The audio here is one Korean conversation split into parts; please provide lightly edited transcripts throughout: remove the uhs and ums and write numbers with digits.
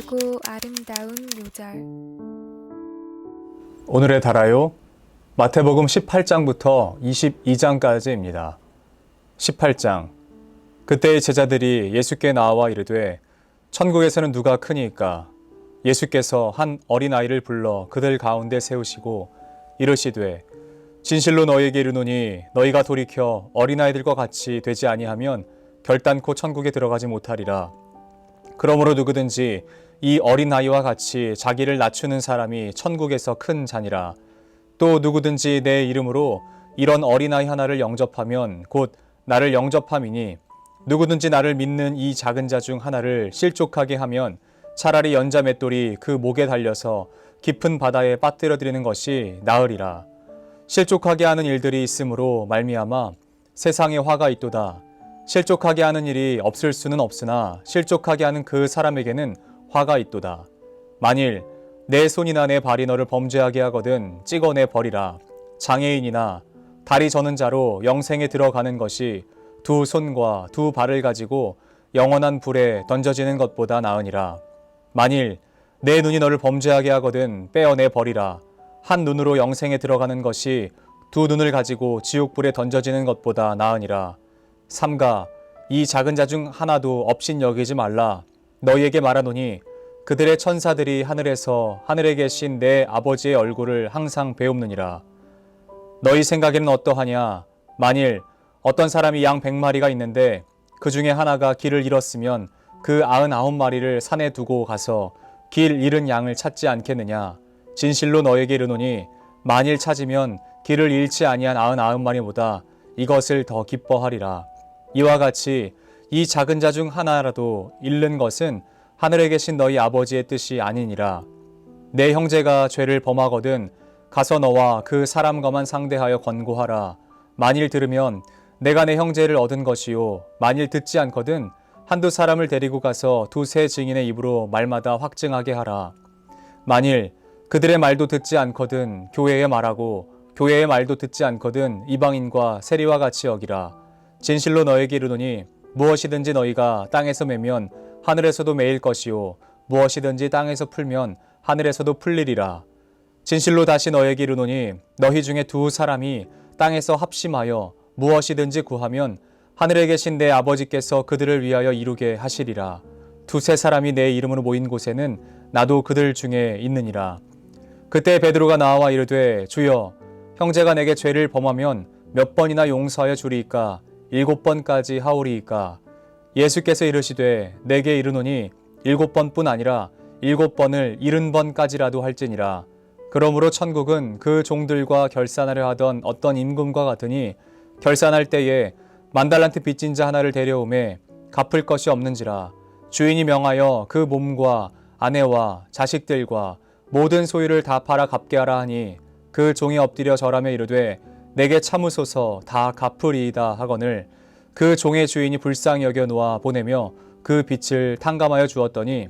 달고 아름다운 요절. 오늘의 달아요 마태복음 18장부터 22장까지입니다. 18장. 그때의 제자들이 예수께 나와 이르되 천국에서는 누가 크니까? 예수께서 한 어린아이를 불러 그들 가운데 세우시고 이르시되 진실로 너희에게 이르노니 너희가 돌이켜 어린아이들과 같이 되지 아니하면 결단코 천국에 들어가지 못하리라. 그러므로 누구든지 이 어린아이와 같이 자기를 낮추는 사람이 천국에서 큰 자니라. 또 누구든지 내 이름으로 이런 어린아이 하나를 영접하면 곧 나를 영접함이니 누구든지 나를 믿는 이 작은 자 중 하나를 실족하게 하면 차라리 연자 맷돌이 그 목에 달려서 깊은 바다에 빠뜨려드리는 것이 나으리라. 실족하게 하는 일들이 있으므로 말미암아 세상에 화가 있도다. 실족하게 하는 일이 없을 수는 없으나 실족하게 하는 그 사람에게는 화가 있도다. 만일 내 손이나 내 발이 너를 범죄하게 하거든 찍어내 버리라. 장애인이나 다리 저는 자로 영생에 들어가는 것이 두 손과 두 발을 가지고 영원한 불에 던져지는 것보다 나으니라. 만일 내 눈이 너를 범죄하게 하거든 빼어내 버리라. 한 눈으로 영생에 들어가는 것이 두 눈을 가지고 지옥불에 던져지는 것보다 나으니라. 삼가 이 작은 자 중 하나도 없인 여기지 말라. 너희에게 말하노니 그들의 천사들이 하늘에서 하늘에 계신 내 아버지의 얼굴을 항상 배웁느니라. 너희 생각에는 어떠하냐? 만일 어떤 사람이 양 100마리가 있는데 그 중에 하나가 길을 잃었으면 그 99마리를 산에 두고 가서 길 잃은 양을 찾지 않겠느냐? 진실로 너에게 이르노니 만일 찾으면 길을 잃지 아니한 99마리보다 이것을 더 기뻐하리라. 이와 같이 이 작은 자 중 하나라도 잃는 것은 하늘에 계신 너희 아버지의 뜻이 아니니라. 내 형제가 죄를 범하거든 가서 너와 그 사람과만 상대하여 권고하라. 만일 들으면 내가 내 형제를 얻은 것이요 만일 듣지 않거든 한두 사람을 데리고 가서 두세 증인의 입으로 말마다 확증하게 하라. 만일 그들의 말도 듣지 않거든 교회에 말하고 교회의 말도 듣지 않거든 이방인과 세리와 같이 여기라. 진실로 너에게 이르노니 무엇이든지 너희가 땅에서 매면 하늘에서도 매일 것이요 무엇이든지 땅에서 풀면 하늘에서도 풀리리라. 진실로 다시 너에게 이르노니 너희 중에 두 사람이 땅에서 합심하여 무엇이든지 구하면 하늘에 계신 내 아버지께서 그들을 위하여 이루게 하시리라. 두세 사람이 내 이름으로 모인 곳에는 나도 그들 중에 있느니라. 그때 베드로가 나와 이르되 주여 형제가 내게 죄를 범하면 몇 번이나 용서하여 주리이까? 7번까지 하오리이까? 예수께서 이르시되 내게 이르노니 7번뿐 아니라 7번을 70번까지라도 할지니라. 그러므로 천국은 그 종들과 결산하려 하던 어떤 임금과 같으니 결산할 때에 10,000달란트 빚진 자 하나를 데려오매 갚을 것이 없는지라. 주인이 명하여 그 몸과 아내와 자식들과 모든 소유를 다 팔아 갚게 하라 하니 그 종이 엎드려 절하며 이르되 내게 참으소서 다 갚으리이다 하거늘 그 종의 주인이 불쌍히 여겨 놓아 보내며 그 빚을 탕감하여 주었더니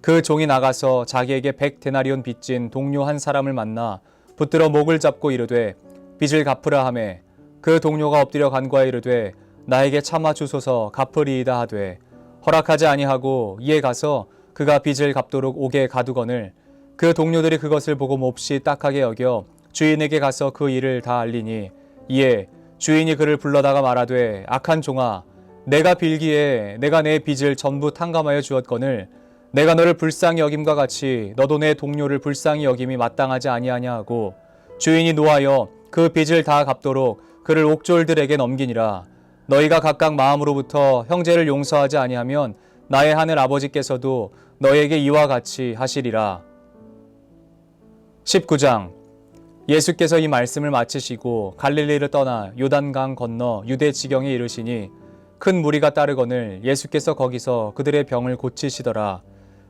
그 종이 나가서 자기에게 100데나리온 빚진 동료 한 사람을 만나 붙들어 목을 잡고 이르되 빚을 갚으라 하매 그 동료가 엎드려 간구하여 이르되 나에게 참아 주소서 갚으리이다 하되 허락하지 아니하고 이에 가서 그가 빚을 갚도록 옥에 가두거늘 그 동료들이 그것을 보고 몹시 딱하게 여겨 주인에게 가서 그 일을 다 알리니 이에 주인이 그를 불러다가 말하되 악한 종아 내가 빌기에 내가 내 빚을 전부 탕감하여 주었거늘 내가 너를 불쌍히 여김과 같이 너도 내 동료를 불쌍히 여김이 마땅하지 아니하냐 하고 주인이 노하여 그 빚을 다 갚도록 그를 옥졸들에게 넘기니라. 너희가 각각 마음으로부터 형제를 용서하지 아니하면 나의 하늘 아버지께서도 너에게 이와 같이 하시리라. 19장. 예수께서 이 말씀을 마치시고 갈릴리를 떠나 요단강 건너 유대 지경에 이르시니 큰 무리가 따르거늘 예수께서 거기서 그들의 병을 고치시더라.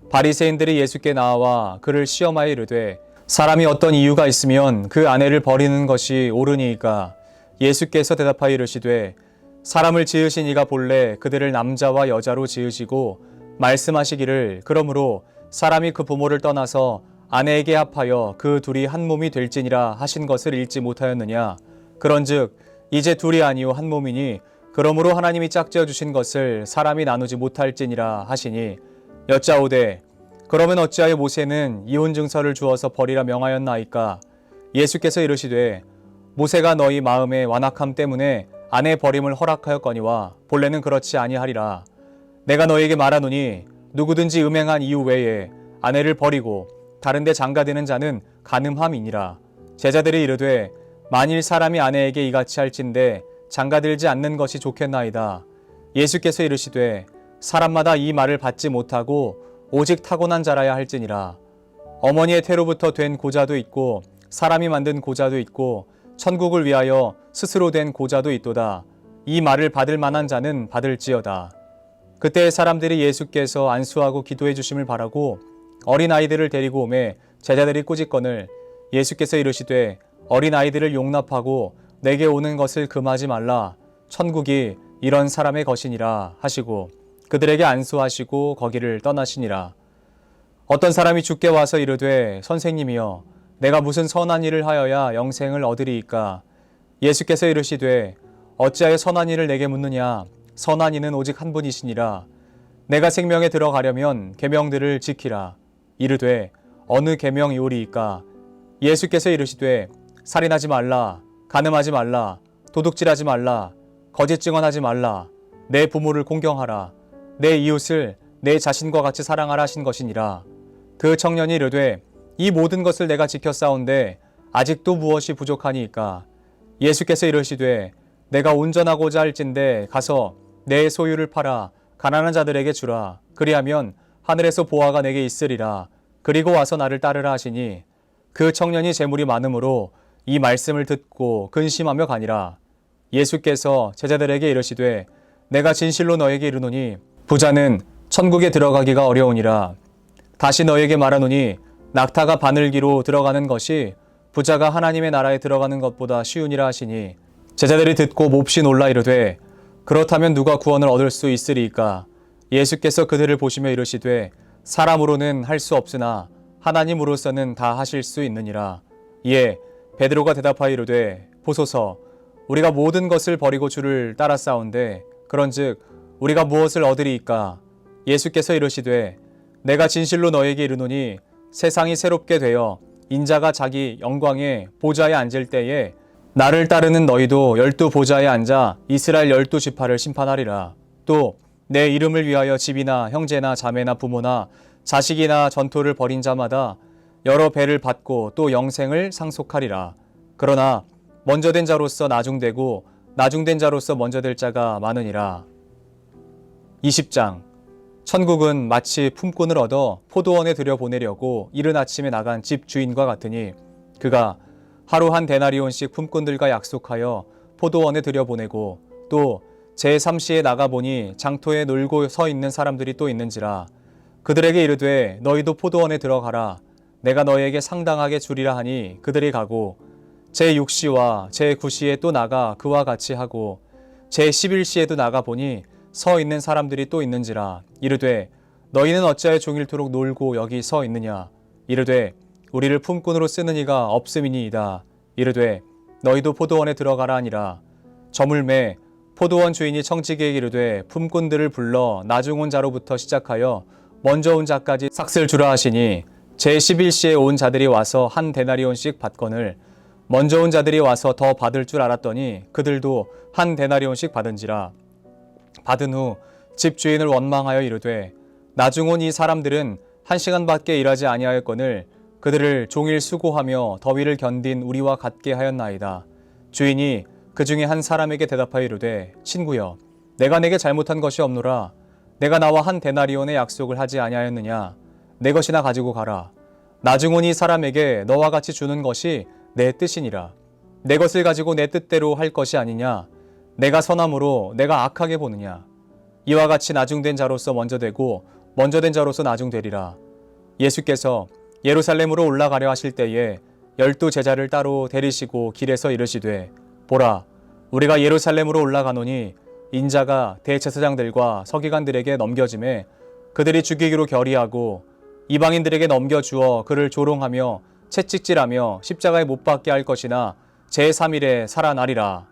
바리새인들이 예수께 나와 그를 시험하여 이르되 사람이 어떤 이유가 있으면 그 아내를 버리는 것이 옳으니이까? 예수께서 대답하여 이르시되 사람을 지으신 이가 본래 그들을 남자와 여자로 지으시고 말씀하시기를 그러므로 사람이 그 부모를 떠나서 아내에게 합하여 그 둘이 한 몸이 될지니라 하신 것을 읽지 못하였느냐? 그런즉 이제 둘이 아니요 한 몸이니 그러므로 하나님이 짝지어 주신 것을 사람이 나누지 못할지니라 하시니 여짜오되 그러면 어찌하여 모세는 이혼 증서를 주어서 버리라 명하였나이까? 예수께서 이르시되 모세가 너희 마음의 완악함 때문에 아내 버림을 허락하였거니와 본래는 그렇지 아니하리라. 내가 너희에게 말하노니 누구든지 음행한 이유 외에 아내를 버리고 다른 데 장가드는 자는 간음함이니라. 제자들이 이르되 만일 사람이 아내에게 이같이 할진대 장가들지 않는 것이 좋겠나이다. 예수께서 이르시되 사람마다 이 말을 받지 못하고 오직 타고난 자라야 할지니라. 어머니의 태로부터 된 고자도 있고 사람이 만든 고자도 있고 천국을 위하여 스스로 된 고자도 있도다. 이 말을 받을 만한 자는 받을지어다. 그때 사람들이 예수께서 안수하고 기도해 주심을 바라고 어린아이들을 데리고 오매 제자들이 꾸짖거늘 예수께서 이르시되 어린아이들을 용납하고 내게 오는 것을 금하지 말라. 천국이 이런 사람의 것이니라 하시고 그들에게 안수하시고 거기를 떠나시니라. 어떤 사람이 주께 와서 이르되 선생님이여 내가 무슨 선한 일을 하여야 영생을 얻으리이까? 예수께서 이르시되 어찌하여 선한 일을 내게 묻느냐? 선한 이는 오직 한 분이시니라. 내가 생명에 들어가려면 계명들을 지키라. 이르되 어느 계명이오리이까? 예수께서 이르시되 살인하지 말라, 간음하지 말라, 도둑질하지 말라, 거짓 증언하지 말라, 내 부모를 공경하라, 내 이웃을 내 자신과 같이 사랑하라 하신 것이니라. 그 청년이 이르되 이 모든 것을 내가 지켰사온데 아직도 무엇이 부족하니이까? 예수께서 이르시되 내가 온전하고자 할진대 가서 내 소유를 팔아 가난한 자들에게 주라. 그리하면 하늘에서 보화가 내게 있으리라. 그리고 와서 나를 따르라 하시니 그 청년이 재물이 많으므로 이 말씀을 듣고 근심하며 가니라. 예수께서 제자들에게 이르시되 내가 진실로 너에게 이르노니 부자는 천국에 들어가기가 어려우니라. 다시 너에게 말하노니 낙타가 바늘기로 들어가는 것이 부자가 하나님의 나라에 들어가는 것보다 쉬우니라 하시니 제자들이 듣고 몹시 놀라 이르되 그렇다면 누가 구원을 얻을 수 있으리이까? 예수께서 그들을 보시며 이르시되 사람으로는 할 수 없으나 하나님으로서는 다 하실 수 있느니라. 이에 베드로가 대답하여 이르되 보소서 우리가 모든 것을 버리고 주를 따랐사온데 그런즉 우리가 무엇을 얻으리이까? 예수께서 이르시되 내가 진실로 너에게 이르노니 세상이 새롭게 되어 인자가 자기 영광의 보좌에 앉을 때에 나를 따르는 너희도 12보좌에 앉아 이스라엘 12지파를 심판하리라. 또 내 이름을 위하여 집이나 형제나 자매나 부모나 자식이나 전토를 벌인 자마다 여러 배를 받고 또 영생을 상속하리라. 그러나 먼저 된 자로서 나중되고 나중된 자로서 먼저 될 자가 많으니라. 20장 천국은 마치 품꾼을 얻어 포도원에 들여보내려고 이른 아침에 나간 집 주인과 같으니 그가 하루 한 데나리온씩 품꾼들과 약속하여 포도원에 들여보내고 또 제3시에 나가보니 장터에 놀고 서 있는 사람들이 또 있는지라. 그들에게 이르되 너희도 포도원에 들어가라. 내가 너희에게 상당하게 주리라 하니 그들이 가고 제6시와 제9시에 또 나가 그와 같이 하고 제11시에도 나가보니 서 있는 사람들이 또 있는지라. 이르되 너희는 어찌하여 종일토록 놀고 여기 서 있느냐? 이르되 우리를 품꾼으로 쓰는 이가 없음이니이다. 이르되 너희도 포도원에 들어가라 하니라. 저물매 포도원 주인이 청지기에게 이르되 품꾼들을 불러 나중 온 자로부터 시작하여 먼저 온 자까지 삭슬 주라 하시니 제11시에 온 자들이 와서 한 데나리온씩 받거늘 먼저 온 자들이 와서 더 받을 줄 알았더니 그들도 한 데나리온씩 받은지라. 받은 후 집주인을 원망하여 이르되 나중 온 이 사람들은 1시간밖에 일하지 아니하였거늘 그들을 종일 수고하며 더위를 견딘 우리와 같게 하였나이다. 주인이 그 중에 한 사람에게 대답하여 이르되 친구여 내가 내게 잘못한 것이 없노라. 내가 나와 한 데나리온의 약속을 하지 아니하였느냐? 내 것이나 가지고 가라. 나중 온 이 사람에게 너와 같이 주는 것이 내 뜻이니라. 내 것을 가지고 내 뜻대로 할 것이 아니냐? 내가 선함으로 내가 악하게 보느냐? 이와 같이 나중된 자로서 먼저 되고 먼저 된 자로서 나중되리라. 예수께서 예루살렘으로 올라가려 하실 때에 12 제자를 따로 데리시고 길에서 이르시되 보라 우리가 예루살렘으로 올라가노니 인자가 대제사장들과 서기관들에게 넘겨짐에 그들이 죽이기로 결의하고 이방인들에게 넘겨주어 그를 조롱하며 채찍질하며 십자가에 못 박게 할 것이나 제3일에 살아나리라.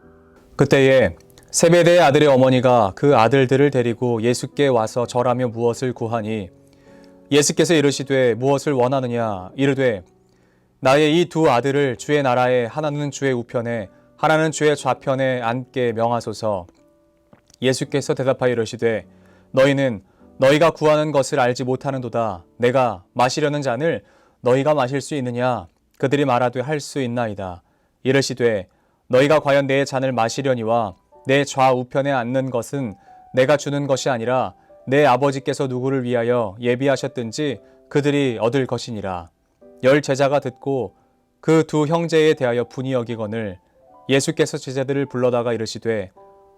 그때에 세베대의 아들의 어머니가 그 아들들을 데리고 예수께 와서 절하며 무엇을 구하니 예수께서 이르시되 무엇을 원하느냐 이르되 나의 이 두 아들을 주의 나라에 하나는 주의 우편에 하나는 주의 좌편에 앉게 명하소서. 예수께서 대답하여 이르시되 너희는 너희가 구하는 것을 알지 못하는도다. 내가 마시려는 잔을 너희가 마실 수 있느냐? 그들이 말하되 할 수 있나이다. 이르시되 너희가 과연 내 잔을 마시려니와 내 좌우편에 앉는 것은 내가 주는 것이 아니라 내 아버지께서 누구를 위하여 예비하셨든지 그들이 얻을 것이니라. 열 제자가 듣고 그 두 형제에 대하여 분이 여기거늘 예수께서 제자들을 불러다가 이르시되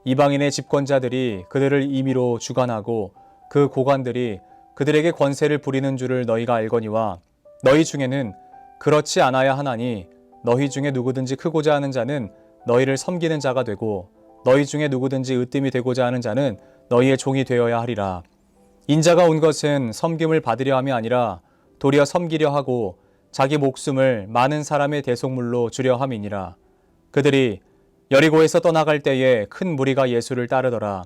이방인의 집권자들이 그들을 임의로 주관하고 그 고관들이 그들에게 권세를 부리는 줄을 너희가 알거니와 너희 중에는 그렇지 않아야 하나니 너희 중에 누구든지 크고자 하는 자는 너희를 섬기는 자가 되고 너희 중에 누구든지 으뜸이 되고자 하는 자는 너희의 종이 되어야 하리라. 인자가 온 것은 섬김을 받으려 함이 아니라 도리어 섬기려 하고 자기 목숨을 많은 사람의 대속물로 주려 함이니라. 그들이 여리고에서 떠나갈 때에 큰 무리가 예수를 따르더라.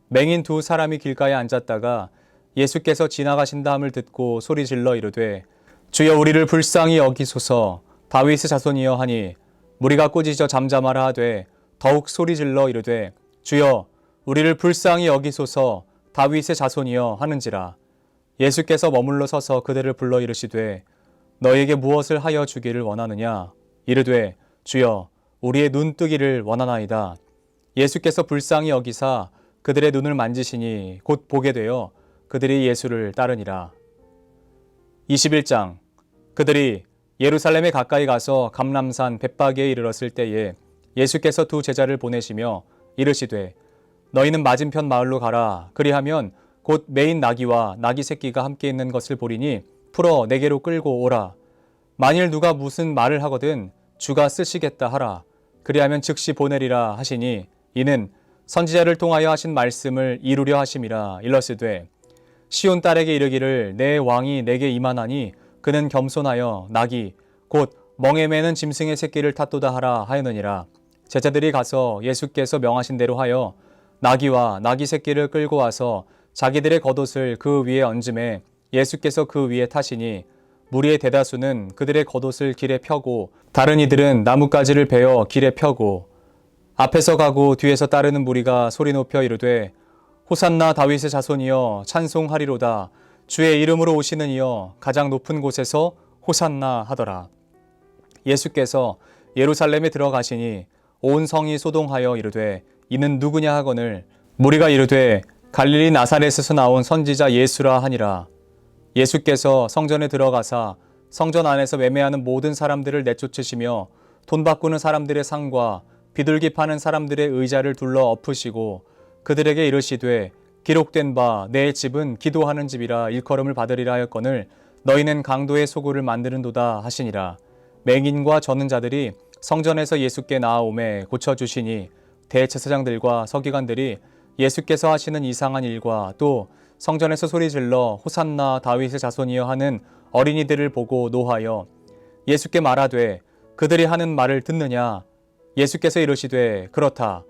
맹인 두 사람이 길가에 앉았다가 예수께서 지나가신다 함을 듣고 소리질러 이르되 주여 우리를 불쌍히 여기소서. 다윗의 자손이여 하니 무리가 꾸짖어 잠잠하라 하되 더욱 소리질러 이르되 주여 우리를 불쌍히 여기소서. 다윗의 자손이여 하는지라. 예수께서 머물러 서서 그들을 불러 이르시되 너희에게 무엇을 하여 주기를 원하느냐? 이르되 주여 우리의 눈뜨기를 원하나이다. 예수께서 불쌍히 여기사 그들의 눈을 만지시니 곧 보게 되어 그들이 예수를 따르니라. 21장. 그들이 예루살렘에 가까이 가서 감람산 벳바게에 이르렀을 때에 예수께서 두 제자를 보내시며 이르시되 너희는 맞은편 마을로 가라. 그리하면 곧 매인 나귀와 나귀 새끼가 함께 있는 것을 보리니 풀어 내게로 끌고 오라. 만일 누가 무슨 말을 하거든 주가 쓰시겠다 하라. 그리하면 즉시 보내리라 하시니 이는 선지자를 통하여 하신 말씀을 이루려 하심이라. 일러스되 시온 딸에게 이르기를 내 왕이 내게 임하나니 그는 겸손하여 나귀 곧 멍에 매는 짐승의 새끼를 탔도다 하라 하였느니라. 제자들이 가서 예수께서 명하신 대로 하여 나귀와 나귀 새끼를 끌고 와서 자기들의 겉옷을 그 위에 얹음에 예수께서 그 위에 타시니 무리의 대다수는 그들의 겉옷을 길에 펴고 다른 이들은 나뭇가지를 베어 길에 펴고 앞에서 가고 뒤에서 따르는 무리가 소리 높여 이르되 호산나 다윗의 자손이여 찬송하리로다. 주의 이름으로 오시는 이여 가장 높은 곳에서 호산나 하더라. 예수께서 예루살렘에 들어가시니 온 성이 소동하여 이르되 이는 누구냐 하거늘 무리가 이르되 갈릴리 나사렛에서 나온 선지자 예수라 하니라. 예수께서 성전에 들어가사 성전 안에서 매매하는 모든 사람들을 내쫓으시며 돈 바꾸는 사람들의 상과 비둘기 파는 사람들의 의자를 둘러 엎으시고 그들에게 이르시되 기록된 바 내 집은 기도하는 집이라 일컬음을 받으리라 하였거늘 너희는 강도의 소굴을 만드는도다 하시니라. 맹인과 저는 자들이 성전에서 예수께 나아오매 고쳐주시니 대제사장들과 서기관들이 예수께서 하시는 이상한 일과 또 성전에서 소리질러 호산나 다윗의 자손이여 하는 어린이들을 보고 노하여 예수께 말하되 그들이 하는 말을 듣느냐? 예수께서 이르시되 그렇다.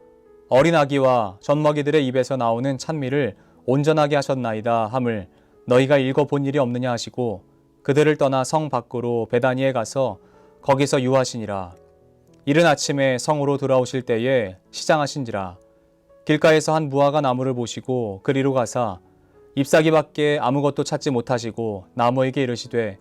어린 아기와 젖먹이들의 입에서 나오는 찬미를 온전하게 하셨나이다 함을 너희가 읽어본 일이 없느냐 하시고 그들을 떠나 성 밖으로 베다니에 가서 거기서 유하시니라. 이른 아침에 성으로 돌아오실 때에 시장하신지라. 길가에서 한 무화과 나무를 보시고 그리로 가사 잎사귀밖에 아무것도 찾지 못하시고 나무에게 이르시되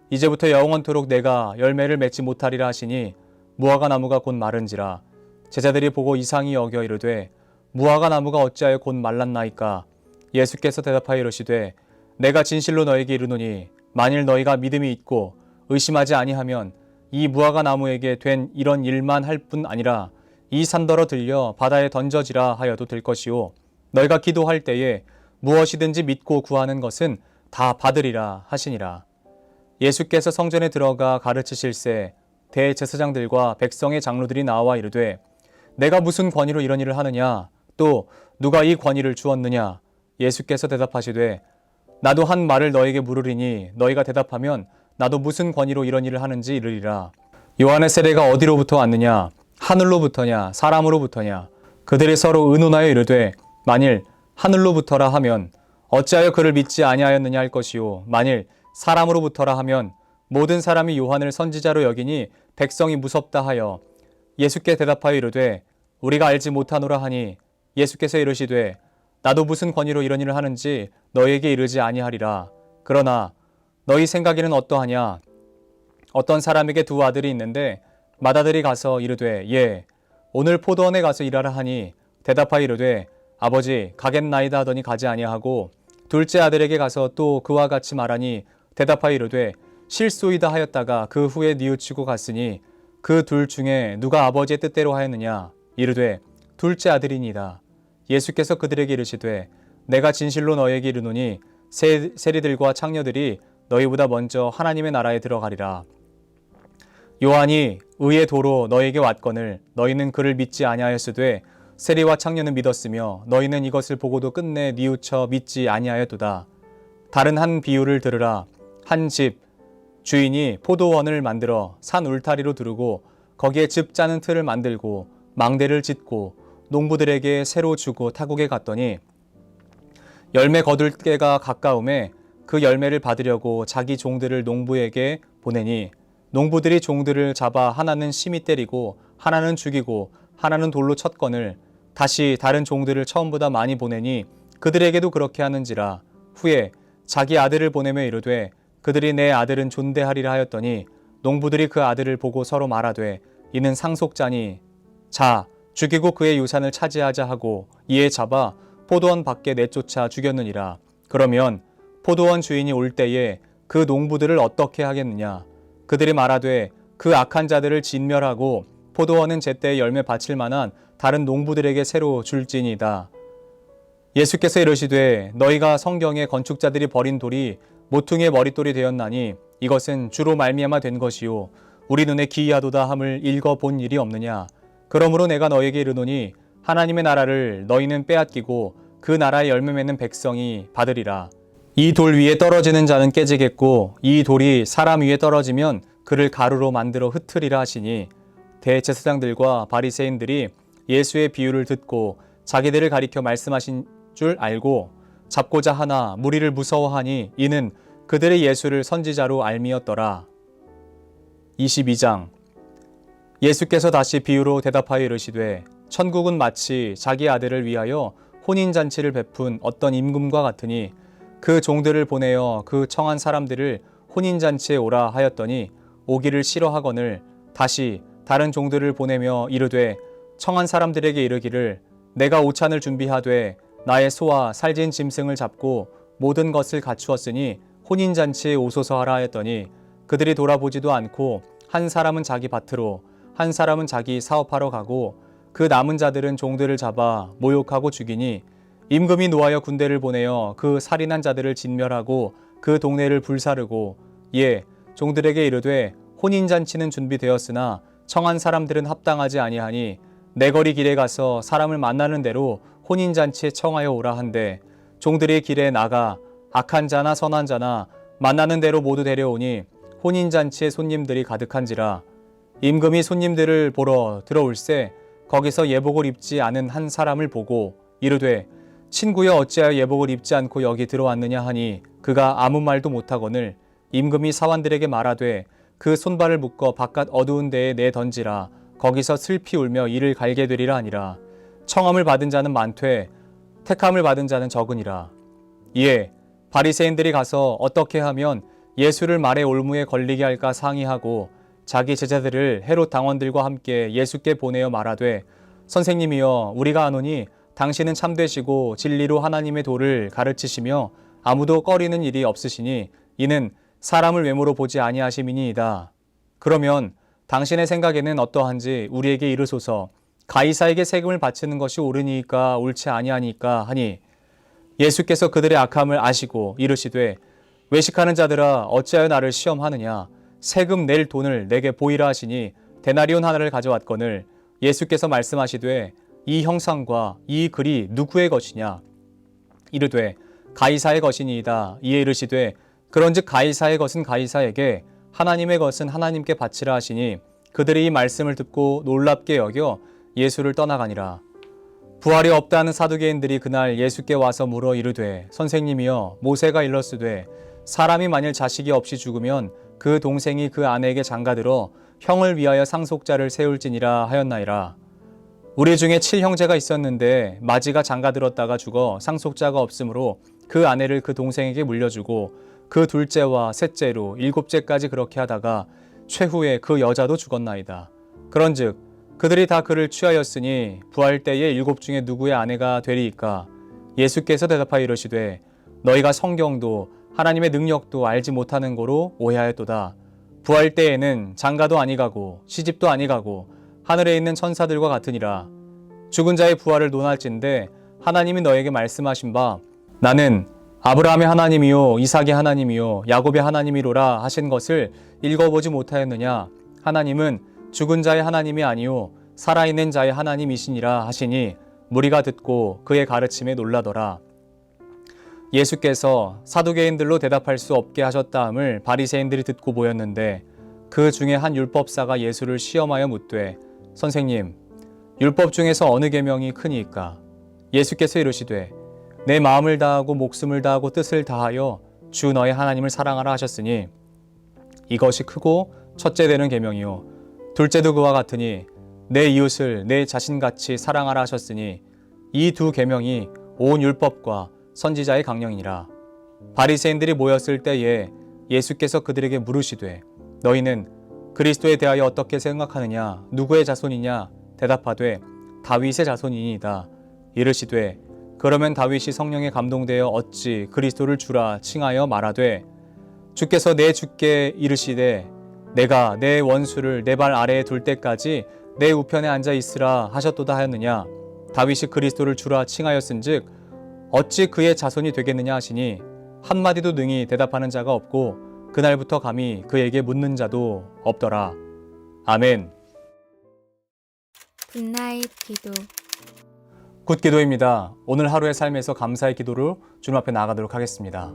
이제부터 영원토록 내가 열매를 맺지 못하리라 하시니 무화과 나무가 곧 마른지라. 제자들이 보고 이상히 여겨 이르되 무화과 나무가 어찌하여 곧 말랐나이까? 예수께서 대답하여 이르시되 내가 진실로 너에게 이르노니 만일 너희가 믿음이 있고 의심하지 아니하면 이 무화과 나무에게 된 이런 일만 할 뿐 아니라 이 산더러 들려 바다에 던져지라 하여도 될 것이요 너희가 기도할 때에 무엇이든지 믿고 구하는 것은 다 받으리라 하시니라. 예수께서 성전에 들어가 가르치실새 대제사장들과 백성의 장로들이 나와 이르되 내가 무슨 권위로 이런 일을 하느냐? 또 누가 이 권위를 주었느냐? 예수께서 대답하시되 나도 한 말을 너에게 물으리니 너희가 대답하면 나도 무슨 권위로 이런 일을 하는지 이르리라. 요한의 세례가 어디로부터 왔느냐? 하늘로부터냐? 사람으로부터냐? 그들이 서로 의논하여 이르되 만일 하늘로부터라 하면 어찌하여 그를 믿지 아니하였느냐 할 것이요 만일 사람으로부터라 하면 모든 사람이 요한을 선지자로 여기니 백성이 무섭다 하여 예수께 대답하여 이르되 우리가 알지 못하노라 하니 예수께서 이르시되 나도 무슨 권위로 이런 일을 하는지 너희에게 이르지 아니하리라. 그러나 너희 생각에는 어떠하냐? 어떤 사람에게 두 아들이 있는데 맏아들이 가서 이르되 예 오늘 포도원에 가서 일하라 하니 대답하여 이르되 아버지 가겠나이다 하더니 가지 아니하고 둘째 아들에게 가서 또 그와 같이 말하니 대답하여 이르되 실소이다 하였다가 그 후에 뉘우치고 갔으니 그 둘 중에 누가 아버지의 뜻대로 하였느냐? 이르되 둘째 아들이니이다. 예수께서 그들에게 이르시되 내가 진실로 너희에게 이르노니 세리들과 창녀들이 너희보다 먼저 하나님의 나라에 들어가리라. 요한이 의의 도로 너희에게 왔거늘 너희는 그를 믿지 아니하였으되 세리와 창녀는 믿었으며 너희는 이것을 보고도 끝내 뉘우쳐 믿지 아니하였도다. 다른 한 비유를 들으라. 한 집 주인이 포도원을 만들어 산 울타리로 두르고 거기에 즙 짜는 틀을 만들고 망대를 짓고 농부들에게 새로 주고 타국에 갔더니 열매 거둘 때가 가까움에 그 열매를 받으려고 자기 종들을 농부에게 보내니 농부들이 종들을 잡아 하나는 심히 때리고 하나는 죽이고 하나는 돌로 쳤거늘 다시 다른 종들을 처음보다 많이 보내니 그들에게도 그렇게 하는지라. 후에 자기 아들을 보내며 이르되 그들이 내 아들은 존대하리라 하였더니 농부들이 그 아들을 보고 서로 말하되 이는 상속자니 자 죽이고 그의 유산을 차지하자 하고 이에 잡아 포도원 밖에 내쫓아 죽였느니라. 그러면 포도원 주인이 올 때에 그 농부들을 어떻게 하겠느냐? 그들이 말하되 그 악한 자들을 진멸하고 포도원은 제때에 열매 바칠 만한 다른 농부들에게 새로 줄지니이다. 예수께서 이르시되 너희가 성경에 건축자들이 버린 돌이 모퉁이의 머릿돌이 되었나니 이것은 주로 말미암아 된 것이요 우리 눈에 기이하도다 함을 읽어본 일이 없느냐? 그러므로 내가 너희에게 이르노니 하나님의 나라를 너희는 빼앗기고 그 나라의 열매 맺는 백성이 받으리라. 이 돌 위에 떨어지는 자는 깨지겠고 이 돌이 사람 위에 떨어지면 그를 가루로 만들어 흩으리라 하시니 대제사장들과 바리새인들이 예수의 비유를 듣고 자기들을 가리켜 말씀하신 줄 알고 잡고자 하나 무리를 무서워하니 이는 그들의 예수를 선지자로 알미었더라. 22장 예수께서 다시 비유로 대답하여 이르시되 천국은 마치 자기 아들을 위하여 혼인잔치를 베푼 어떤 임금과 같으니 그 종들을 보내어 그 청한 사람들을 혼인잔치에 오라 하였더니 오기를 싫어하거늘 다시 다른 종들을 보내며 이르되 청한 사람들에게 이르기를 내가 오찬을 준비하되 나의 소와 살진 짐승을 잡고 모든 것을 갖추었으니 혼인잔치에 오소서 하라 하였더니 그들이 돌아보지도 않고 한 사람은 자기 밭으로 한 사람은 자기 사업하러 가고 그 남은 자들은 종들을 잡아 모욕하고 죽이니 임금이 노하여 군대를 보내어 그 살인한 자들을 진멸하고 그 동네를 불사르고 예 종들에게 이르되 혼인잔치는 준비되었으나 청한 사람들은 합당하지 아니하니 내 거리 길에 가서 사람을 만나는 대로 혼인잔치에 청하여 오라 한데 종들이 길에 나가 악한 자나 선한 자나 만나는 대로 모두 데려오니 혼인잔치에 손님들이 가득한지라. 임금이 손님들을 보러 들어올새 거기서 예복을 입지 않은 한 사람을 보고 이르되 친구여 어찌하여 예복을 입지 않고 여기 들어왔느냐 하니 그가 아무 말도 못하거늘 임금이 사환들에게 말하되 그 손발을 묶어 바깥 어두운 데에 내던지라. 거기서 슬피 울며 이를 갈게 되리라 하니라. 청함을 받은 자는 많되 택함을 받은 자는 적으니라. 이에 바리새인들이 가서 어떻게 하면 예수를 말의 올무에 걸리게 할까 상의하고 자기 제자들을 헤롯 당원들과 함께 예수께 보내어 말하되 선생님이여 우리가 아노니 당신은 참되시고 진리로 하나님의 도를 가르치시며 아무도 꺼리는 일이 없으시니 이는 사람을 외모로 보지 아니하심이니이다. 그러면 당신의 생각에는 어떠한지 우리에게 이르소서. 가이사에게 세금을 바치는 것이 옳으니까 옳지 아니하니까 하니 예수께서 그들의 악함을 아시고 이르시되 외식하는 자들아 어찌하여 나를 시험하느냐. 세금 낼 돈을 내게 보이라 하시니 데나리온 하나를 가져왔거늘 예수께서 말씀하시되 이 형상과 이 글이 누구의 것이냐. 이르되 가이사의 것이니이다. 이에 이르시되 그런즉 가이사의 것은 가이사에게 하나님의 것은 하나님께 바치라 하시니 그들이 이 말씀을 듣고 놀랍게 여겨 예수를 떠나가니라. 부활이 없다는 사두개인들이 그날 예수께 와서 물어 이르되 선생님이여 모세가 일렀으되 사람이 만일 자식이 없이 죽으면 그 동생이 그 아내에게 장가들어 형을 위하여 상속자를 세울지니라 하였나이다. 우리 중에 7형제가 있었는데 마지가 장가들었다가 죽어 상속자가 없으므로 그 아내를 그 동생에게 물려주고 그 둘째와 셋째로 7째까지 그렇게 하다가 최후에 그 여자도 죽었나이다. 그런즉 그들이 다 그를 취하였으니 부활 때에 7 중에 누구의 아내가 되리이까? 예수께서 대답하여 이르시되 너희가 성경도 하나님의 능력도 알지 못하는 거로 오해하였도다. 부활 때에는 장가도 아니가고 시집도 아니가고 하늘에 있는 천사들과 같으니라. 죽은 자의 부활을 논할진대 하나님이 너에게 말씀하신 바 나는 아브라함의 하나님이요 이삭의 하나님이요 야곱의 하나님이로라 하신 것을 읽어보지 못하였느냐? 하나님은 죽은 자의 하나님이 아니요 살아있는 자의 하나님이시니라 하시니 무리가 듣고 그의 가르침에 놀라더라. 예수께서 사두개인들로 대답할 수 없게 하셨다함을 바리새인들이 듣고 보였는데 그 중에 한 율법사가 예수를 시험하여 묻되 선생님 율법 중에서 어느 계명이 크니이까? 예수께서 이르시되 내 마음을 다하고 목숨을 다하고 뜻을 다하여 주 너의 하나님을 사랑하라 하셨으니 이것이 크고 첫째 되는 계명이요 둘째도 그와 같으니 내 이웃을 내 자신같이 사랑하라 하셨으니 이 두 계명이 온 율법과 선지자의 강령이니라. 바리새인들이 모였을 때에 예수께서 그들에게 물으시되 너희는 그리스도에 대하여 어떻게 생각하느냐? 누구의 자손이냐? 대답하되 다윗의 자손이니이다. 이르시되 그러면 다윗이 성령에 감동되어 어찌 그리스도를 주라 칭하여 말하되 주께서 내 주께 이르시되 내가 내 원수를 내 발 아래에 둘 때까지 내 우편에 앉아 있으라 하셨도다 하였느냐? 다윗이 그리스도를 주라 칭하였은즉 어찌 그의 자손이 되겠느냐 하시니 한마디도 능히 대답하는 자가 없고 그날부터 감히 그에게 묻는 자도 없더라. 아멘. 굿나잇 기도. 굿 기도입니다. 오늘 하루의 삶에서 감사의 기도로 주님 앞에 나아가도록 하겠습니다.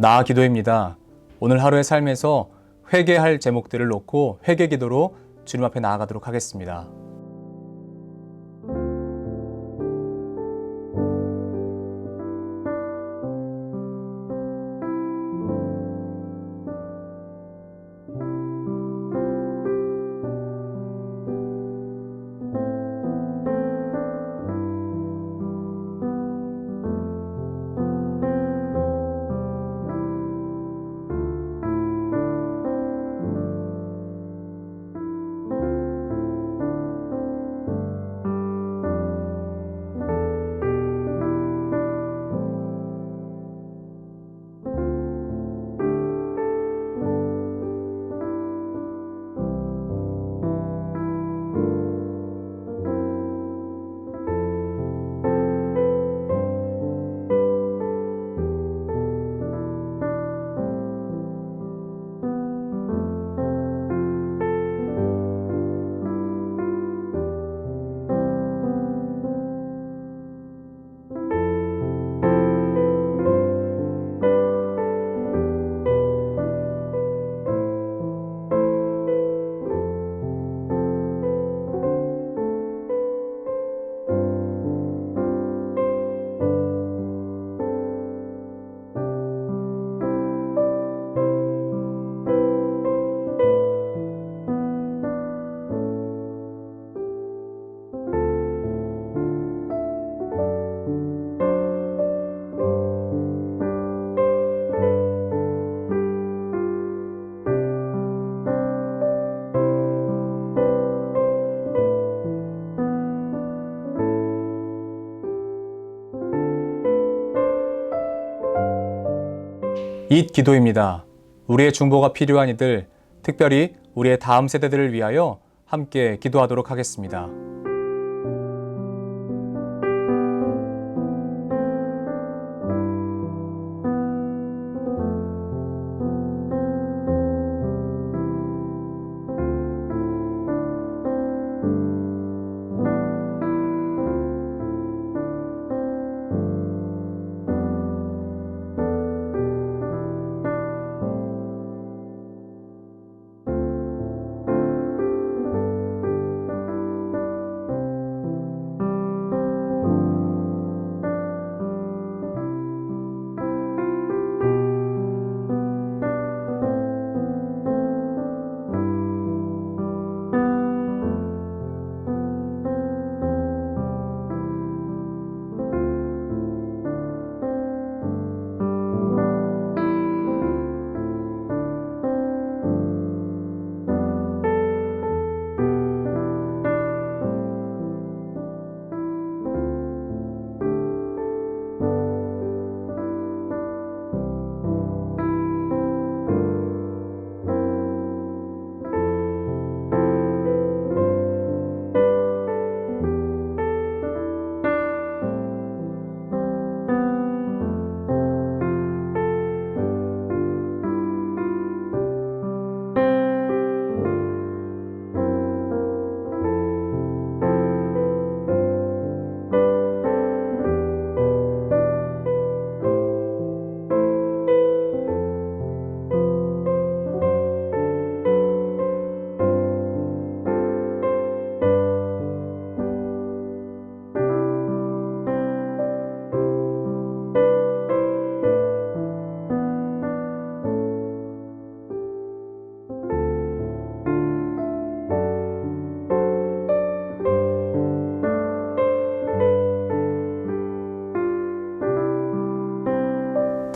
나아 기도입니다. 오늘 하루의 삶에서 회개할 제목들을 놓고 회개 기도로 주님 앞에 나아가도록 하겠습니다. 잇 기도입니다. 우리의 중보가 필요한 이들, 특별히 우리의 다음 세대들을 위하여 함께 기도하도록 하겠습니다.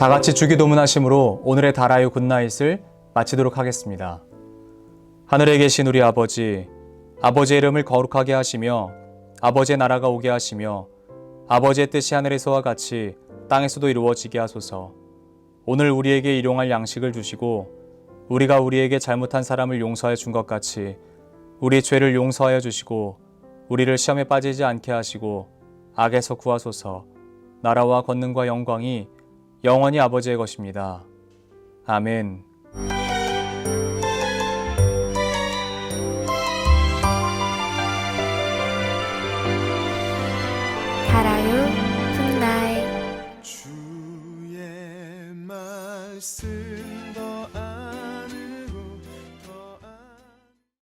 다 같이 주기도문하심으로 오늘의 다라유 굿나잇을 마치도록 하겠습니다. 하늘에 계신 우리 아버지, 아버지의 이름을 거룩하게 하시며 아버지의 나라가 오게 하시며 아버지의 뜻이 하늘에서와 같이 땅에서도 이루어지게 하소서. 오늘 우리에게 일용할 양식을 주시고 우리가 우리에게 잘못한 사람을 용서하여 준 것 같이 우리 죄를 용서하여 주시고 우리를 시험에 빠지지 않게 하시고 악에서 구하소서. 나라와 권능과 영광이 영원히 아버지의 것입니다. 아멘.